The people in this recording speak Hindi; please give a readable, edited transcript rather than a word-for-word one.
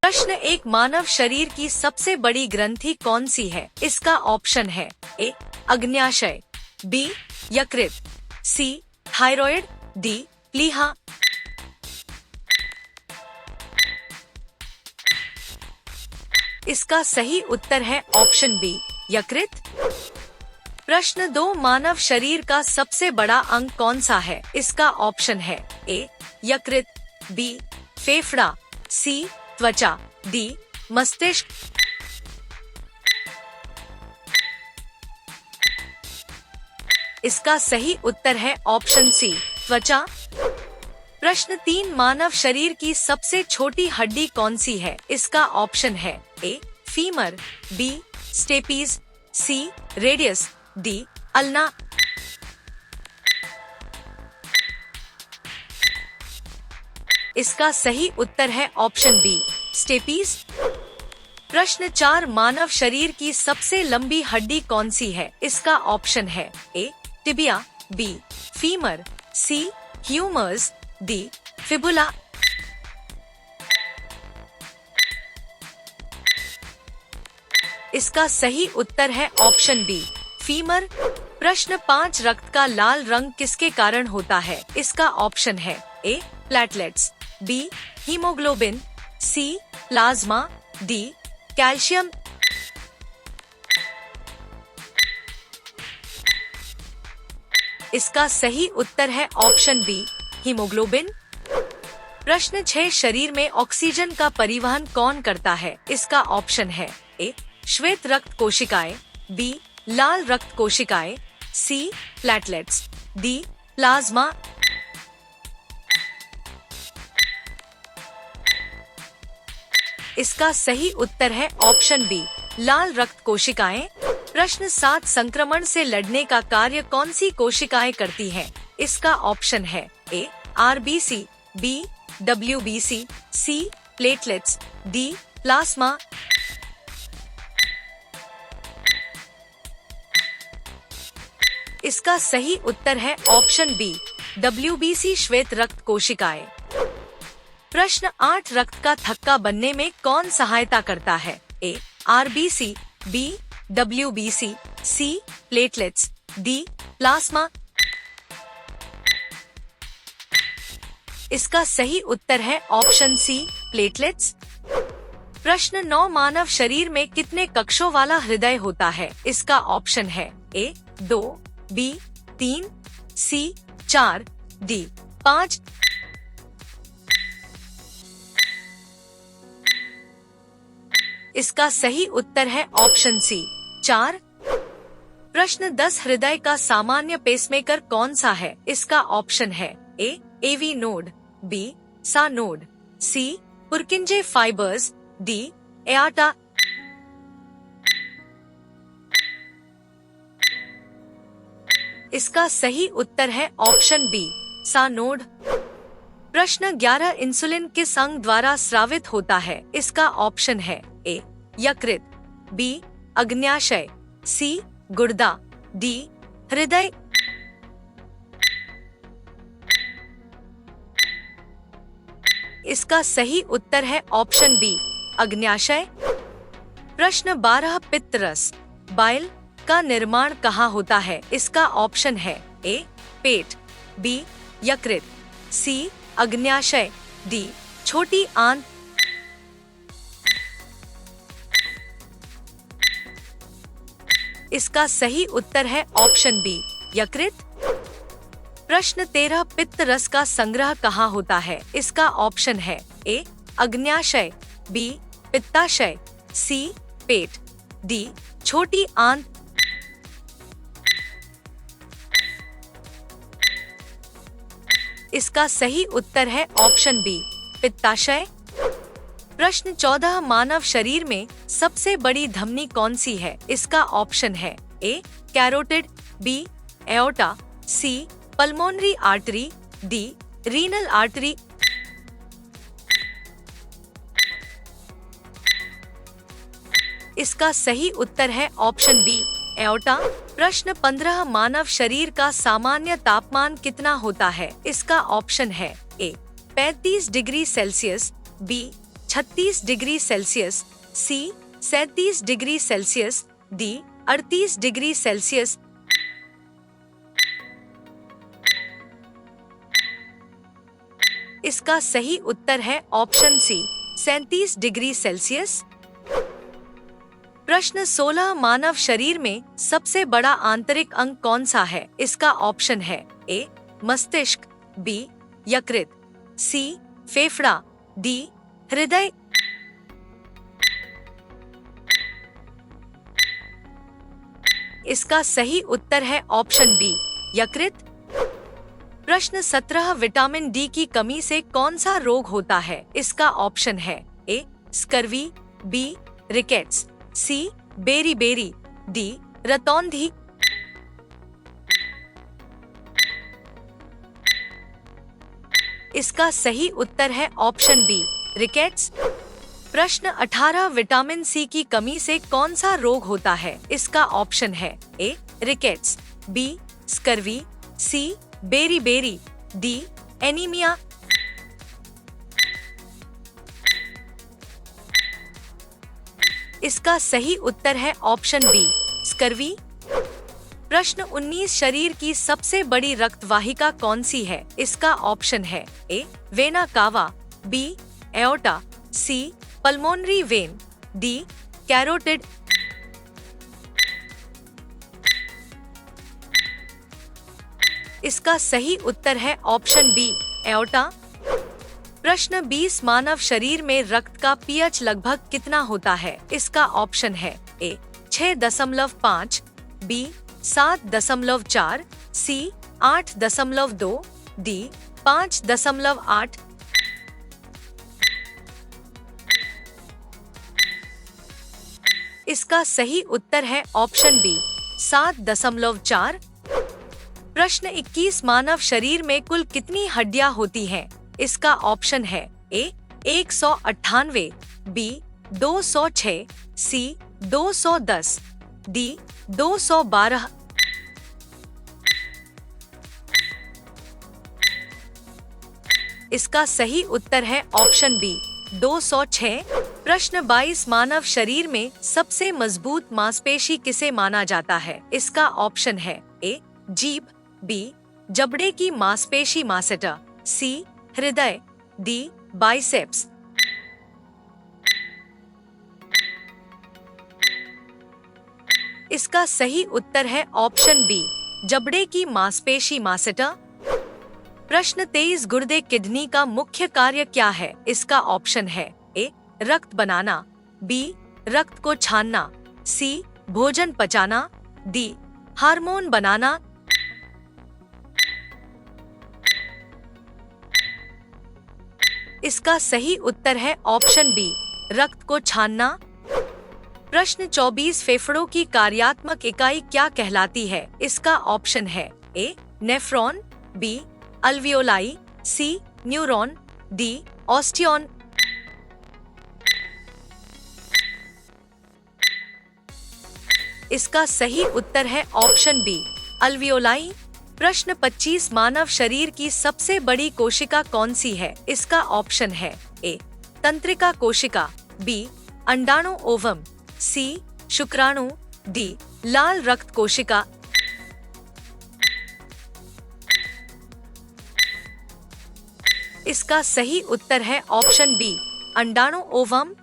प्रश्न एक मानव शरीर की सबसे बड़ी ग्रंथि कौन सी है? इसका ऑप्शन है ए अग्न्याशय, बी यकृत, सी थायराइड, डी प्लीहा। इसका सही उत्तर है ऑप्शन बी यकृत। प्रश्न दो मानव शरीर का सबसे बड़ा अंग कौन सा है? इसका ऑप्शन है ए यकृत, बी फेफड़ा, सी त्वचा, डी मस्तिष्क। इसका सही उत्तर है ऑप्शन सी त्वचा। प्रश्न तीन मानव शरीर की सबसे छोटी हड्डी कौन सी है? इसका ऑप्शन है A femur, B stapes, C radius, D ulna. इसका सही उत्तर है ऑप्शन बी स्टेपीज। प्रश्न चार मानव शरीर की सबसे लंबी हड्डी कौन सी है? इसका ऑप्शन है ए टिबिया, बी फीमर, सी ह्यूमर्स, डी फिबुला। इसका सही उत्तर है ऑप्शन बी फीमर। प्रश्न पाँच रक्त का लाल रंग किसके कारण होता है? इसका ऑप्शन है ए प्लेटलेट्स, बी हीमोग्लोबिन, सी प्लाज्मा, डी कैल्शियम। इसका सही उत्तर है ऑप्शन बी हीमोग्लोबिन। प्रश्न 6 शरीर में ऑक्सीजन का परिवहन कौन करता है? इसका ऑप्शन है ए श्वेत रक्त कोशिकाएं, बी लाल रक्त कोशिकाएं, सी प्लेटलेट्स, डी प्लाज्मा। इसका सही उत्तर है ऑप्शन बी लाल रक्त कोशिकाएं। प्रश्न 7 संक्रमण से लड़ने का कार्य कौन सी कोशिकाएं करती हैं? इसका ऑप्शन है A RBC, B WBC, C platelets, D plasma. इसका सही उत्तर है ऑप्शन बी डब्ल्यूबीसी श्वेत रक्त कोशिकाएं। प्रश्न 8 रक्त का थक्का बनने में कौन सहायता करता है? A RBC, B WBC, C platelets, D plasma. इसका सही उत्तर है ऑप्शन सी प्लेटलेट्स। प्रश्न 9 मानव शरीर में कितने कक्षों वाला हृदय होता है? इसका ऑप्शन है ए 2, बी 3, सी 4, डी 5। इसका सही उत्तर है ऑप्शन सी 4। प्रश्न 10 हृदय का सामान्य पेसमेकर कौन सा है? इसका ऑप्शन है ए एवी नोड, बी सा नोड, सी पुरकिंजे फाइबर्स, डी एआर्टा। इसका सही उत्तर है ऑप्शन बी सा नोड। प्रश्न 11 इंसुलिन किस अंग द्वारा स्रावित होता है? इसका ऑप्शन है ए यकृत, बी अग्न्याशय, सी गुर्दा, डी हृदय। इसका सही उत्तर है ऑप्शन बी अग्न्याशय। प्रश्न 12 पित्त रस बाइल का निर्माण कहाँ होता है? इसका ऑप्शन है ए पेट, बी यकृत, सी अग्न्याशय, डी छोटी आंत। इसका सही उत्तर है ऑप्शन बी यकृत। प्रश्न 13 पित्त रस का संग्रह कहाँ होता है? इसका ऑप्शन है ए अग्न्याशय, बी पित्ताशय, सी पेट, डी छोटी आंत। इसका सही उत्तर है ऑप्शन बी पित्ताशय। प्रश्न 14 मानव शरीर में सबसे बड़ी धमनी कौन सी है? इसका ऑप्शन है A carotid, B aorta, C pulmonary artery, D renal artery. इसका सही उत्तर है ऑप्शन बी एओर्टा। प्रश्न 15 मानव शरीर का सामान्य तापमान कितना होता है? इसका ऑप्शन है A 35 degree Celsius, B 36 degree Celsius, C 37 degree Celsius, D 38 degree Celsius. इसका सही उत्तर है ऑप्शन सी 37 डिग्री सेल्सियस। प्रश्न 16 मानव शरीर में सबसे बड़ा आंतरिक अंग कौन सा है? इसका ऑप्शन है ए मस्तिष्क, बी यकृत, सी फेफड़ा, डी हृदय। इसका सही उत्तर है ऑप्शन बी यकृत। प्रश्न 17 विटामिन डी की कमी से कौन सा रोग होता है? इसका ऑप्शन है ए स्कर्वी, बी रिकेट्स, सी बेरी, डी रतौंधी। इसका सही उत्तर है ऑप्शन बी रिकेट्स। प्रश्न 18 विटामिन सी की कमी से कौन सा रोग होता है? इसका ऑप्शन है ए रिकेट्स, बी स्कर्वी, सी बेरी, डी एनीमिया। इसका सही उत्तर है ऑप्शन बी स्कर्वी। प्रश्न 19 शरीर की सबसे बड़ी रक्तवाहिका कौन सी है? इसका ऑप्शन है ए vena cava, B aorta, C pulmonary vein, D carotid. इसका सही उत्तर है ऑप्शन बी एओर्टा। प्रश्न 20 मानव शरीर में रक्त का पीएच लगभग कितना होता है? इसका ऑप्शन है ए 6.5, बी 7.4, सी 8.2, डी 5.8। इसका सही उत्तर है ऑप्शन बी 7.4। प्रश्न 21 मानव शरीर में कुल कितनी हड्डियां होती हैं? इसका ऑप्शन है ए 198, बी 206, सी 210, डी 212। इसका सही उत्तर है ऑप्शन बी 206। प्रश्न 22 मानव शरीर में सबसे मजबूत मांसपेशी किसे माना जाता है? इसका ऑप्शन है ए जीभ, बी जबड़े की मांसपेशी मासेटा, सी हृदय, डी बाइसेप्स। इसका सही उत्तर है ऑप्शन बी जबड़े की मांसपेशी मासेटा। प्रश्न 23 गुर्दे किडनी का मुख्य कार्य क्या है? इसका ऑप्शन है ए रक्त बनाना, बी रक्त को छानना, सी भोजन पचाना, डी हार्मोन बनाना। इसका सही उत्तर है ऑप्शन बी रक्त को छानना। प्रश्न 24 फेफड़ों की कार्यात्मक इकाई क्या कहलाती है? इसका ऑप्शन है ए नेफ्रॉन, बी अल्वियोलाई, सी न्यूरॉन, डी ऑस्टियन। इसका सही उत्तर है ऑप्शन बी अल्वियोलाई। प्रश्न 25 मानव शरीर की सबसे बड़ी कोशिका कौन सी है? इसका ऑप्शन है ए तंत्रिका कोशिका, बी अंडाणु ओवम, सी शुक्राणु, डी लाल रक्त कोशिका। इसका सही उत्तर है ऑप्शन बी अंडाणु ओवम।